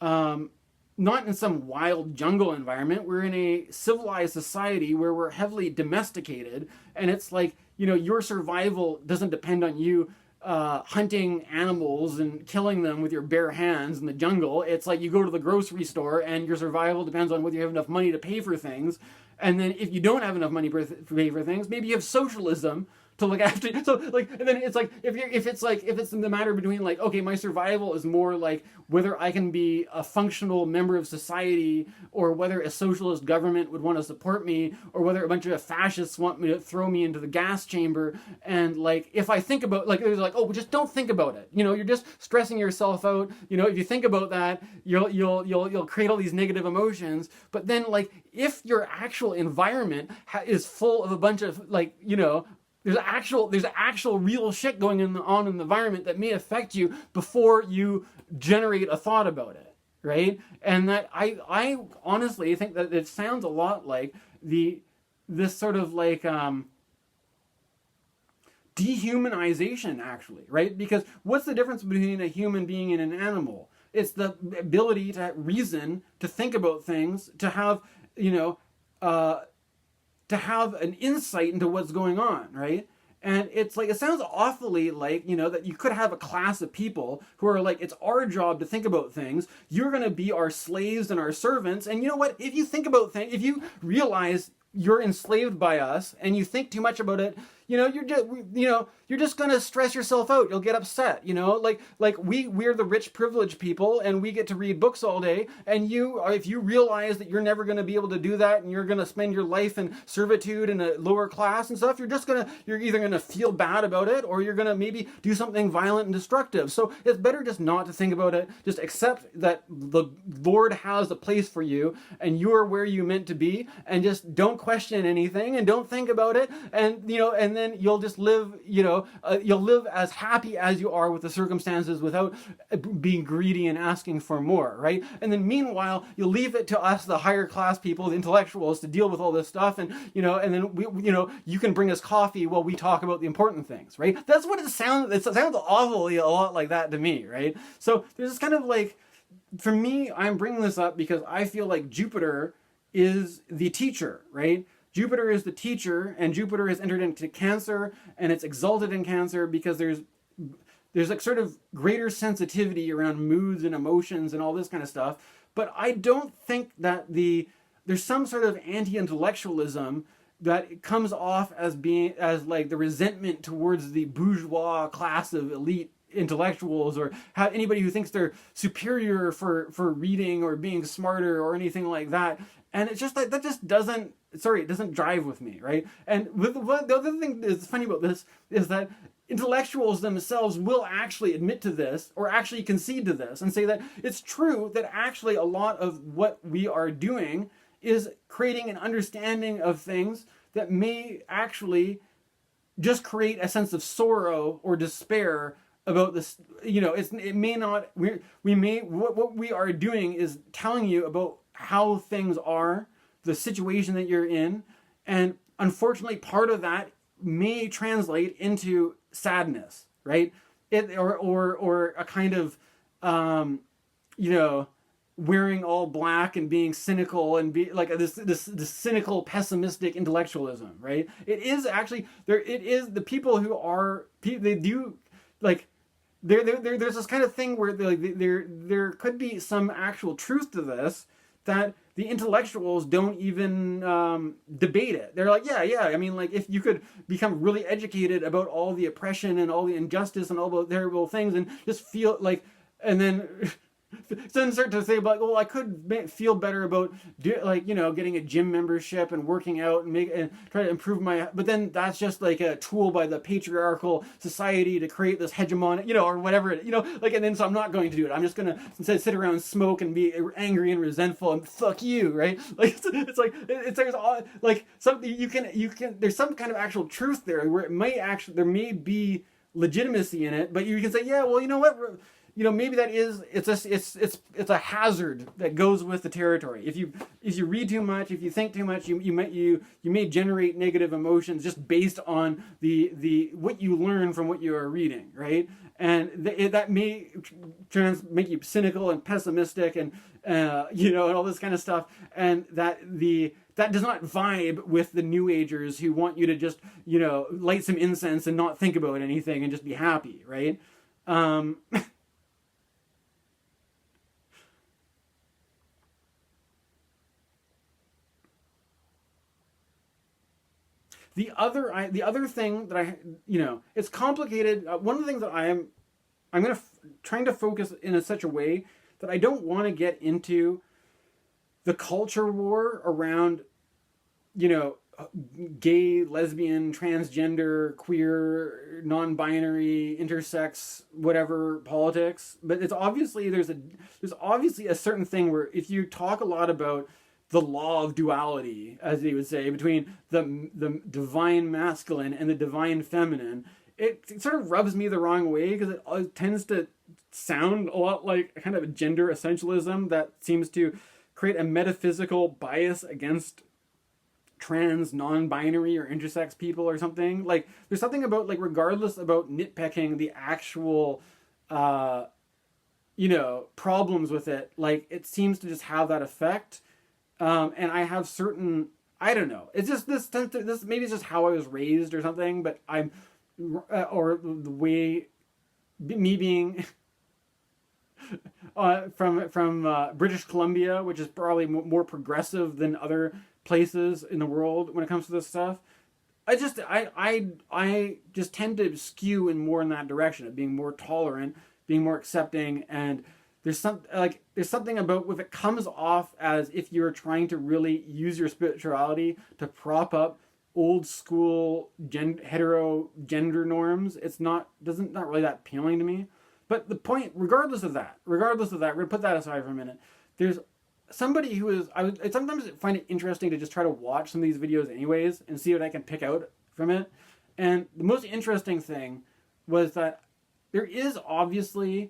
not in some wild jungle environment. We're in a civilized society where we're heavily domesticated, and it's like, you know, your survival doesn't depend on you hunting animals and killing them with your bare hands in the jungle. It's like you go to the grocery store and your survival depends on whether you have enough money to pay for things. And then if you don't have enough money to pay for things, maybe you have socialism to look after. So like, and then it's like, if it's the matter between like, okay, my survival is more like whether I can be a functional member of society, or whether a socialist government would want to support me, or whether a bunch of fascists want me to throw me into the gas chamber. And like, if I think about, like, it's like, oh, just don't think about it. You know, you're just stressing yourself out. You know, if you think about that, you'll create all these negative emotions. But then, like, if your actual environment is full of a bunch of, like, you know, there's actual real shit going on in the environment that may affect you before you generate a thought about it, right? And that I honestly think that it sounds a lot like this sort of like dehumanization, actually, right? Because what's the difference between a human being and an animal? It's the ability to reason, to think about things, to have, you know, to have an insight into what's going on, right? And it's like, it sounds awfully like, you know, that you could have a class of people who are like, it's our job to think about things. You're going to be our slaves and our servants. And you know what? If you think about things, if you realize you're enslaved by us and you think too much about it, you're just gonna stress yourself out. You'll get upset, like we're the rich privileged people and we get to read books all day, and if you realize that you're never gonna be able to do that and you're gonna spend your life in servitude in a lower class and stuff, you're either gonna feel bad about it or you're gonna maybe do something violent and destructive. So it's better just not to think about it. Just accept that the Lord has a place for you and you're where you meant to be, and just don't question anything and don't think about it, and and then you'll just live, you'll live as happy as you are with the circumstances without being greedy and asking for more, right? And then meanwhile, you'll leave it to us, the higher class people, the intellectuals, to deal with all this stuff, and and then you can bring us coffee while we talk about the important things, right? That's what it sounds. It sounds awfully a lot like that to me, right? So there's this kind of like, for me, I'm bringing this up because I feel like Jupiter is the teacher, right? Jupiter is the teacher, and Jupiter has entered into Cancer, and it's exalted in Cancer because there's like sort of greater sensitivity around moods and emotions and all this kind of stuff. But I don't think that there's some sort of anti-intellectualism that comes off as like the resentment towards the bourgeois class of elite intellectuals, or anybody who thinks they're superior for reading or being smarter or anything like that. And it's just like, that just doesn't, it doesn't jive with me, right? And the other thing that's funny about this is that intellectuals themselves will actually admit to this, or actually concede to this, and say that it's true that actually a lot of what we are doing is creating an understanding of things that may actually just create a sense of sorrow or despair about this. It may not, what we are doing is telling you about how things are, the situation that you're in, and unfortunately part of that may translate into sadness, right? Or a kind of wearing all black and being cynical and be like this cynical, pessimistic intellectualism, right? It is actually there. It is the people who are, they do like, there's this kind of thing where there could be some actual truth to this, that the intellectuals don't even debate it. They're like, yeah. I mean, like, if you could become really educated about all the oppression and all the injustice and all the terrible things, and just feel like, and then start to say, like, well, I could feel better about getting a gym membership and working out and try to improve my, but then that's just like a tool by the patriarchal society to create this hegemonic, or whatever, and then so I'm not going to do it. I'm just gonna instead sit around and smoke and be angry and resentful and fuck you, right? Like there's all like something you can there's some kind of actual truth there where there may be legitimacy in it, but you can say, yeah, well, you know what? Maybe that is, it's a hazard that goes with the territory. If you read too much, if you think too much, you may generate negative emotions just based on the what you learn from what you are reading, right? And that may make you cynical and pessimistic and and all this kind of stuff, and that does not vibe with the New Agers who want you to just light some incense and not think about anything and just be happy, right? The other thing that it's complicated. One of the things that I'm trying to focus in such a way that I don't want to get into the culture war around, gay, lesbian, transgender, queer, non-binary, intersex, whatever politics. But it's obviously there's obviously a certain thing where if you talk a lot about the law of duality, as they would say, between the divine masculine and the divine feminine, it sort of rubs me the wrong way, because it tends to sound a lot like a kind of a gender essentialism that seems to create a metaphysical bias against trans, non-binary, or intersex people or something. Like, there's something about, like, regardless about nitpicking the actual problems with it, like, it seems to just have that effect. And I have certain, I don't know, it's just this maybe it's just how I was raised or something, but or the way, me being from British Columbia, which is probably more progressive than other places in the world when it comes to this stuff. I just tend to skew in that direction of being more tolerant, being more accepting, and there's something about if it comes off as if you're trying to really use your spirituality to prop up old school hetero gender norms. It's not really that appealing to me. But the point, regardless of that, we're gonna put that aside for a minute. There's somebody who is I sometimes find it interesting to just try to watch some of these videos anyways and see what I can pick out from it. And the most interesting thing was that there is obviously,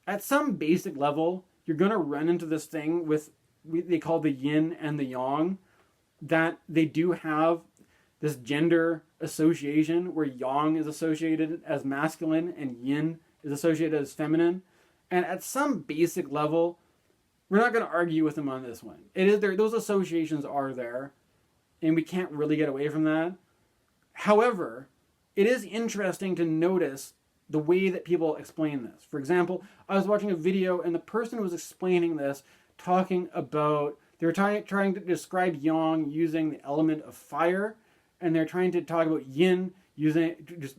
at some basic level, you're going to run into this thing with they call the yin and the yang, that they do have this gender association where yang is associated as masculine and yin is associated as feminine. And at some basic level, we're not going to argue with them on this one. It is there; those associations are there, and we can't really get away from that. However, it is interesting to notice the way that people explain this. For example, I was watching a video, and the person who was explaining this talking about they were trying to describe yang using the element of fire, and they're trying to talk about yin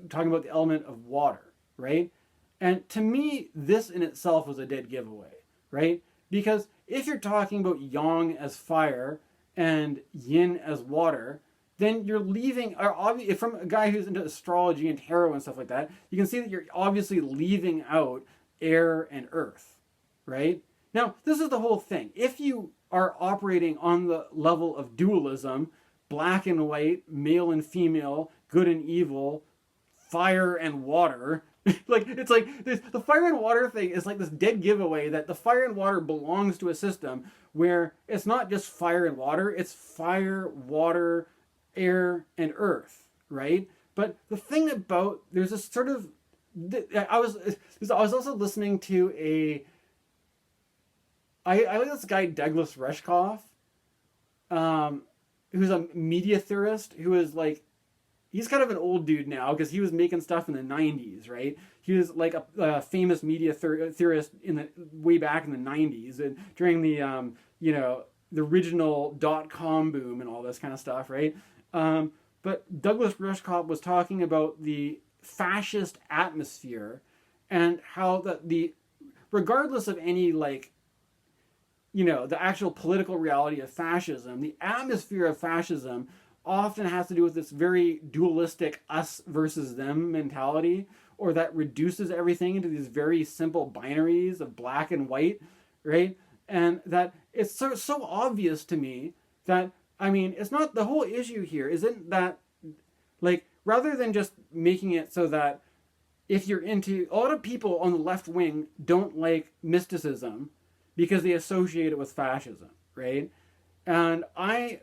talking about the element of water, right? And to me, this in itself was a dead giveaway, right? Because if you're talking about yang as fire and yin as water, then you're leaving, from a guy who's into astrology and tarot and stuff like that, you can see that you're obviously leaving out air and earth, right? Now, this is the whole thing. If you are operating on the level of dualism, black and white, male and female, good and evil, fire and water, it's like the fire and water thing is like this dead giveaway that the fire and water belongs to a system where it's not just fire and water, it's fire, water, air, and earth, right? But the thing about, there's a sort of, I was also listening to I like this guy Douglas Rushkoff, who's a media theorist who is like, he's kind of an old dude now because he was making stuff in the 90s, right? He was like a famous media theorist way back in the 90s and during the the original .com boom and all this kind of stuff, right? But Douglas Rushkoff was talking about the fascist atmosphere and how regardless of any the actual political reality of fascism, the atmosphere of fascism often has to do with this very dualistic us versus them mentality, or that reduces everything into these very simple binaries of black and white, right? And that it's so obvious to me that, it's not, the whole issue here isn't that, rather than just making it so that if you're into, a lot of people on the left wing don't like mysticism because they associate it with fascism, right? And I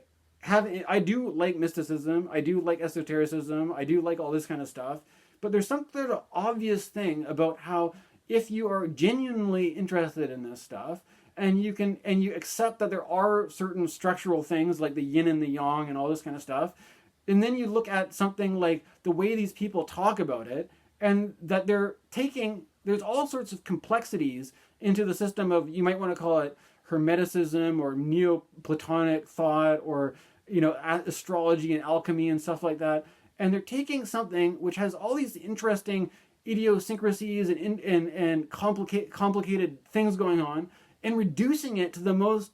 do like mysticism, I do like esotericism, I do like all this kind of stuff, but there's some sort of obvious thing about how if you are genuinely interested in this stuff, and you accept that there are certain structural things like the yin and the yang and all this kind of stuff, and then you look at something like the way these people talk about it, and that there's all sorts of complexities into the system of, you might want to call it Hermeticism or Neoplatonic thought, or astrology and alchemy and stuff like that, and they're taking something which has all these interesting idiosyncrasies and complicated things going on, and reducing it to the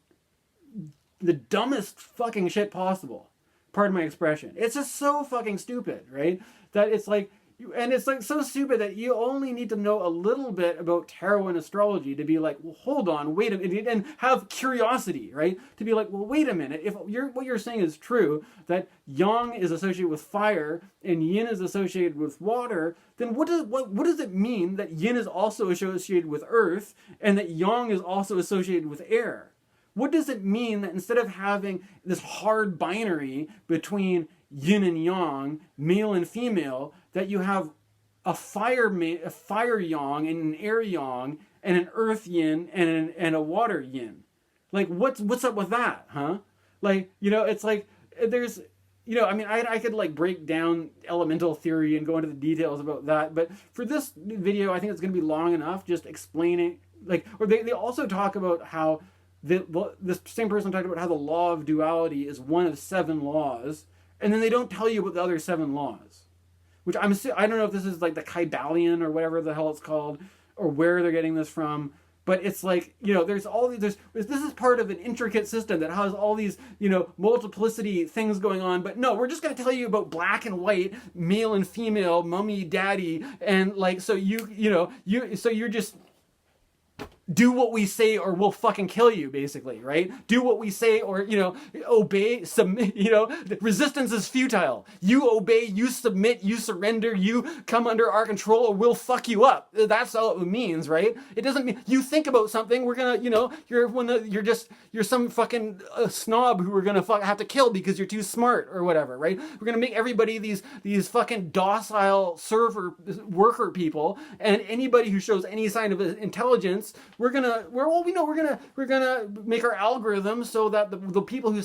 dumbest fucking shit possible. Pardon my expression. It's just so fucking stupid, right? That it's like, and it's like so stupid that you only need to know a little bit about tarot and astrology to be like, well, hold on, wait a minute, and have curiosity, right? To be like, well, wait a minute, if what you're saying is true, that yang is associated with fire and yin is associated with water, then what does it mean that yin is also associated with earth and that yang is also associated with air? What does it mean that instead of having this hard binary between yin and yang, male and female, that you have a fire yang and an air yang and an earth yin and a water yin? Like, what's up with that, huh? It's like there's, I could break down elemental theory and go into the details about that, but for this video, I think it's going to be long enough just explaining, or they also talk about how this same person talked about how the law of duality is one of 7 laws, and then they don't tell you about the other 7 laws, which I don't know if this is like the Kybalion or whatever the hell it's called, or where they're getting this from. But it's like, there's all these, this is part of an intricate system that has all these, multiplicity things going on. But no, we're just going to tell you about black and white, male and female, mommy, daddy. And like, so you're just, do what we say or we'll fucking kill you, basically, right? Do what we say or, obey, submit, resistance is futile. You obey, you submit, you surrender, you come under our control or we'll fuck you up. That's all it means, right? It doesn't mean you think about something, we're gonna, you're some fucking snob who we're gonna have to kill because you're too smart or whatever, right? We're gonna make everybody these fucking docile worker people, and anybody who shows any sign of intelligence, we're gonna make our algorithm so that the people who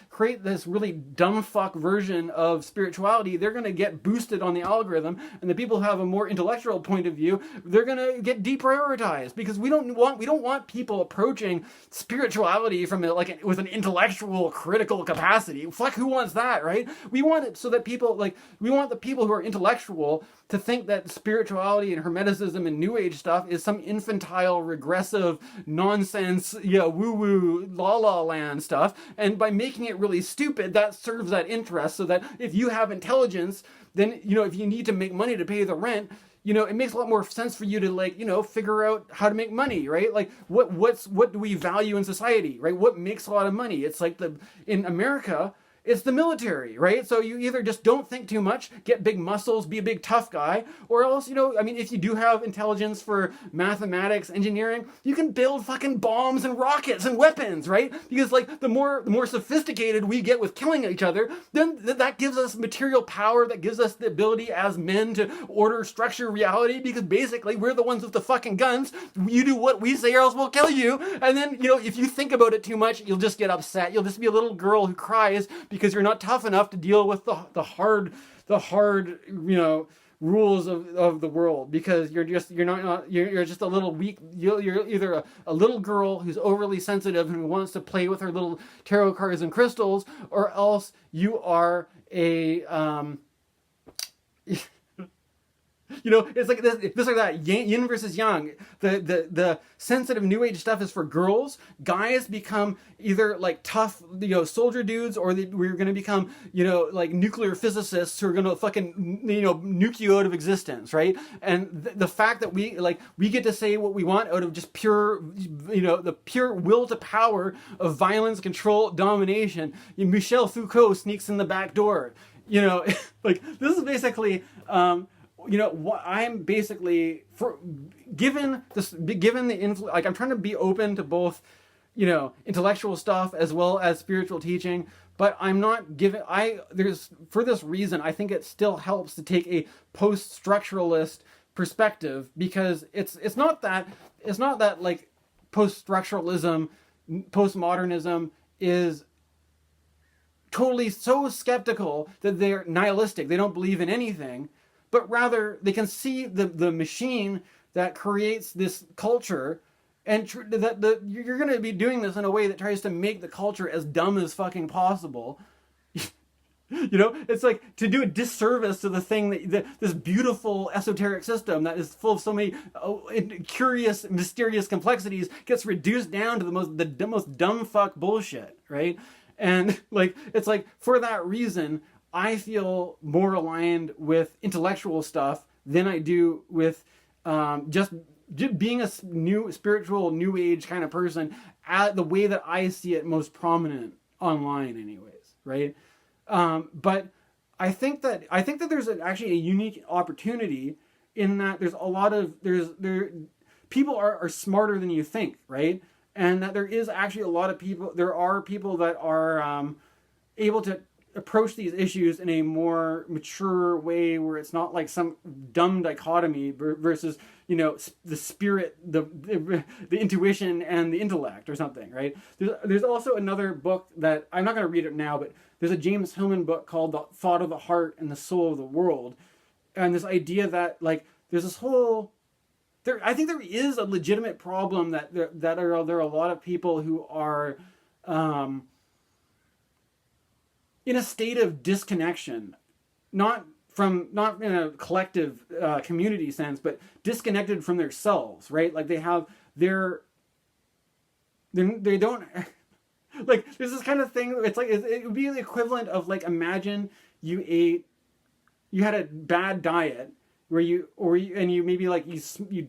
create this really dumb fuck version of spirituality, they're gonna get boosted on the algorithm, and the people who have a more intellectual point of view, they're gonna get deprioritized, because we don't want people approaching spirituality from with an intellectual critical capacity. Fuck, who wants that, right? We want it so that we want the people who are intellectual to think that spirituality and Hermeticism and New Age stuff is some infantile, regressive, nonsense, woo-woo, la-la land stuff. And by making it really stupid, that serves that interest, so that if you have intelligence, then, if you need to make money to pay the rent, it makes a lot more sense for you to figure out how to make money, right? Like what do we value in society, right? What makes a lot of money? It's like in America, it's the military, right? So you either just don't think too much, get big muscles, be a big tough guy, or else, if you do have intelligence for mathematics, engineering, you can build fucking bombs and rockets and weapons, right? Because the more sophisticated we get with killing each other, then that gives us material power, that gives us the ability as men to order, structure reality, because basically we're the ones with the fucking guns. You do what we say or else we'll kill you. And then, if you think about it too much, you'll just get upset. You'll just be a little girl who cries because you're not tough enough to deal with the hard rules of the world, because you're just a little weak. You're either a little girl who's overly sensitive and who wants to play with her little tarot cards and crystals, or else you are a it's like this or that, yin versus yang. The sensitive New Age stuff is for girls. Guys become either tough, soldier dudes, or we're going to become, nuclear physicists who are going to fucking, nuke you out of existence, right? And the fact that we get to say what we want out of just pure, the pure will to power of violence, control, domination. Michel Foucault sneaks in the back door. This is basically, what I'm basically given the influence, I'm trying to be open to both, intellectual stuff as well as spiritual teaching, but I'm not for this reason, I think it still helps to take a post-structuralist perspective, because it's not that post-structuralism, postmodernism is totally so skeptical that they're nihilistic, they don't believe in anything, but rather they can see the machine that creates this culture, and you're going to be doing this in a way that tries to make the culture as dumb as fucking possible. It's like to do a disservice to the thing this beautiful esoteric system that is full of so many curious, mysterious complexities gets reduced down to the most dumb fuck bullshit, right? And it's for that reason, I feel more aligned with intellectual stuff than I do with just being a new spiritual New Age kind of person, the way that I see it most prominent online, anyways, right? But I think that there's actually a unique opportunity in that there's a lot of people are smarter than you think, right? And that there is actually a lot of people. There are people that are able to approach these issues in a more mature way, where it's not like some dumb dichotomy versus the spirit, the intuition and the intellect or something, right? There's also another book that I'm not going to read it now, but there's a James Hillman book called The Thought of the Heart and the Soul of the World, and this idea that there's this whole I think there is a legitimate problem that there are a lot of people who are in a state of disconnection, not in a collective community sense, but disconnected from themselves, right? Like they don't like there's this kind of thing. It's like it would be the equivalent of like imagine you had a bad diet where you maybe like you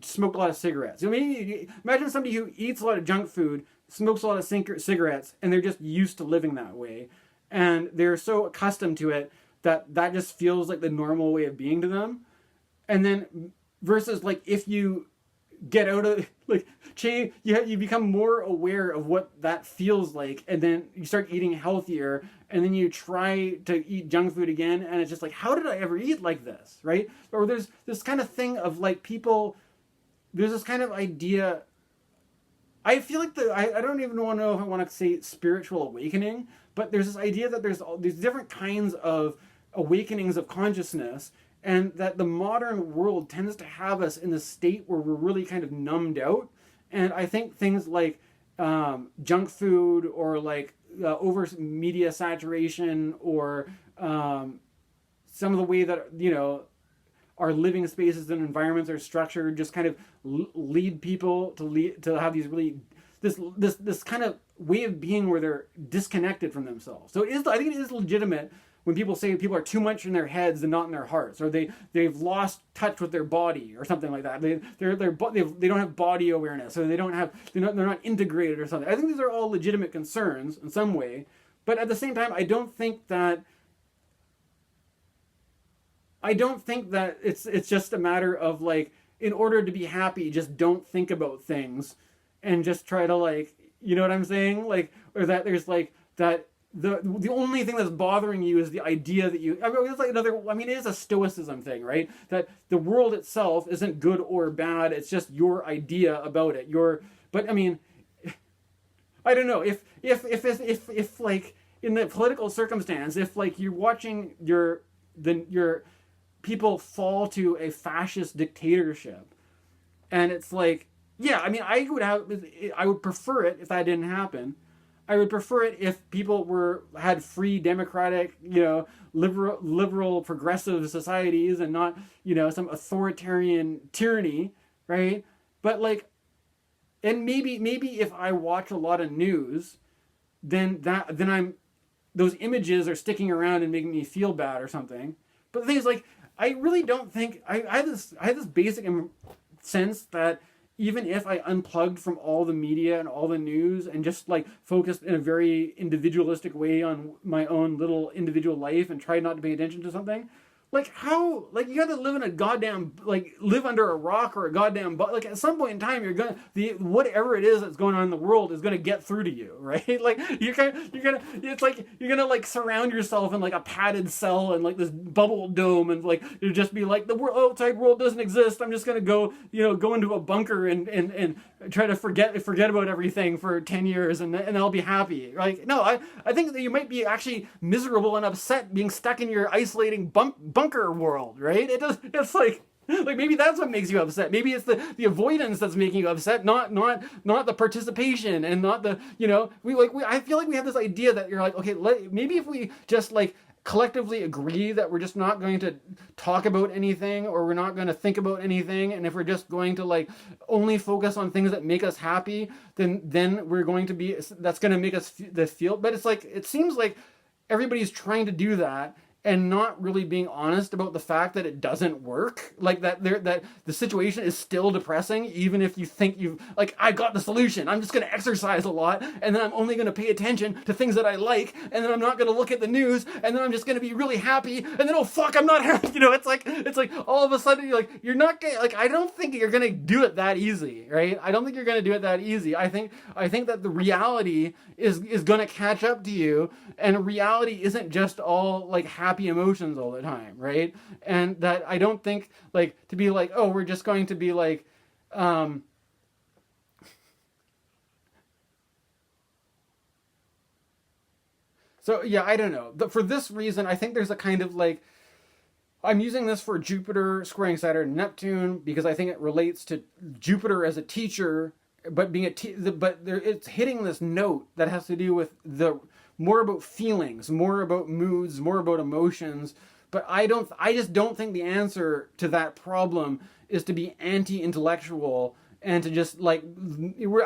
smoked a lot of cigarettes. So maybe imagine somebody who eats a lot of junk food, smokes a lot of cigarettes, and they're just used to living that way, and they're so accustomed to it that just feels like the normal way of being to them. And then versus like if you get out of like change, you become more aware of what that feels like, and then you start eating healthier, and then you try to eat junk food again, and it's just like, how did I ever eat like this, right? Or there's this kind of thing of like people, there's this kind of idea. I feel like I don't even know if I want to say spiritual awakening, but there's this idea that there's all these different kinds of awakenings of consciousness, and that the modern world tends to have us in the state where we're really kind of numbed out. And I think things like junk food, or like over media saturation, or some of the way that, you know, our living spaces and environments are structured just kind of lead people to have these really this kind of way of being where they're disconnected from themselves. So I think it is legitimate when people say people are too much in their heads and not in their hearts, or they've lost touch with their body or something like that. They don't have body awareness, or they're not integrated or something. I think these are all legitimate concerns in some way, but at the same time, I don't think that it's just a matter of like, in order to be happy, just don't think about things and just try to, like, you know what I'm saying? Like, or that there's like that the only thing that's bothering you is the idea that you, I mean, it's like it is a stoicism thing, right? That the world itself isn't good or bad, it's just your idea about it. But I mean, I don't know, if like in the political circumstance, if like you're watching your people fall to a fascist dictatorship, and it's like, yeah, I mean, I would prefer it if that didn't happen. I would prefer it if people had free, democratic, you know, liberal, progressive societies, and not, you know, some authoritarian tyranny, right? But like, and maybe if I watch a lot of news, then those images are sticking around and making me feel bad or something. But the thing is, like, I really don't think I had this basic sense that even if I unplugged from all the media and all the news and just like focused in a very individualistic way on my own little individual life and tried not to pay attention to something, like how, like you got to live in a goddamn, like live under a rock or a goddamn, like at some point in time whatever it is that's going on in the world is gonna get through to you, right? Like you're gonna like surround yourself in like a padded cell and like this bubble dome, and like you just be like, the outside world doesn't exist. I'm just gonna go into a bunker and try to forget about everything for 10 years and I'll be happy. Like, no, I think that you might be actually miserable and upset being stuck in your isolating bunker world, right? It's like maybe that's what makes you upset. Maybe it's the avoidance that's making you upset, not the participation, and not the, you know, I feel like we have this idea that you're like, okay, maybe if we just like collectively agree that we're just not going to talk about anything, or we're not going to think about anything, and if we're just going to like only focus on things that make us happy, then we're going to be, that's going to make us feel. But it's like, it seems like everybody's trying to do that and not really being honest about the fact that it doesn't work. Like that the situation is still depressing, even if you think I got the solution. I'm just going to exercise a lot, and then I'm only going to pay attention to things that I like, and then I'm not going to look at the news, and then I'm just going to be really happy, and then, oh fuck, I'm not happy. You know, it's like all of a sudden you're not gonna, like, I don't think you're going to do it that easy, right? I don't think you're going to do it that easy. I think that the reality is going to catch up to you, and reality isn't just all like happy emotions all the time, right? And that I don't think, like, to be like, oh, we're just going to be like, so yeah, I don't know. For this reason, I think there's a kind of like, I'm using this for Jupiter squaring Saturn and Neptune because I think it relates to Jupiter as a teacher, but being it's hitting this note that has to do with the more about feelings, more about moods, more about emotions. But I just don't think the answer to that problem is to be anti-intellectual and to just like,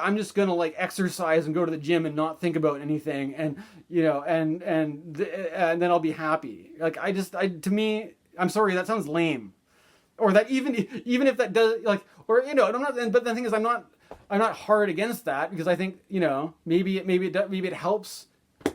I'm just gonna like exercise and go to the gym and not think about anything, and and then I'll be happy. Like to me, I'm sorry, that sounds lame. Or that even if that does, like, or I'm not. But the thing is, I'm not hard against that, because I think maybe it helps.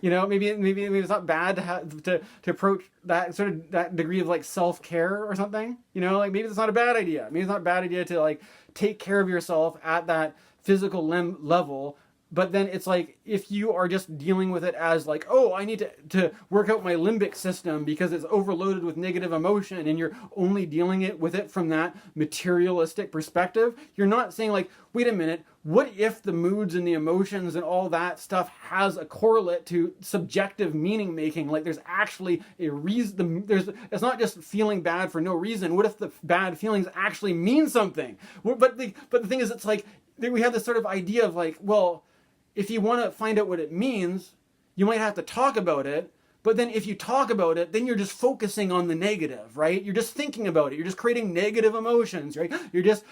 Maybe it's not bad to approach that sort of that degree of like self-care or something. Like maybe it's not a bad idea. Maybe it's not a bad idea to like take care of yourself at that physical level. But then it's like, if you are just dealing with it as like, oh, I need to work out my limbic system because it's overloaded with negative emotion, and you're only dealing with it from that materialistic perspective, you're not saying like, wait a minute, what if the moods and the emotions and all that stuff has a correlate to subjective meaning making? Like there's actually a reason, it's not just feeling bad for no reason. What if the bad feelings actually mean something? But the thing is, it's like, we have this sort of idea of like, well, if you want to find out what it means, you might have to talk about it. But then if you talk about it, then you're just focusing on the negative, right? You're just thinking about it. You're just creating negative emotions, right? You're just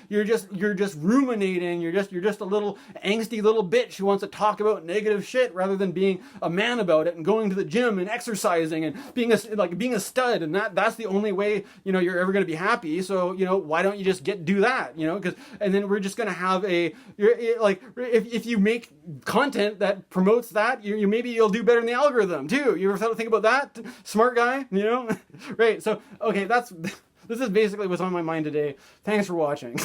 ruminating. You're just a little angsty little bitch who wants to talk about negative shit rather than being a man about it and going to the gym and exercising and being a stud. And that's the only way, you're ever going to be happy. So, why don't you just do that, and then we're just going to have if you make content that promotes that, maybe you'll do better in the algorithm too. You ever think about that, smart guy? Right? So, okay, this is basically what's on my mind today. Thanks for watching.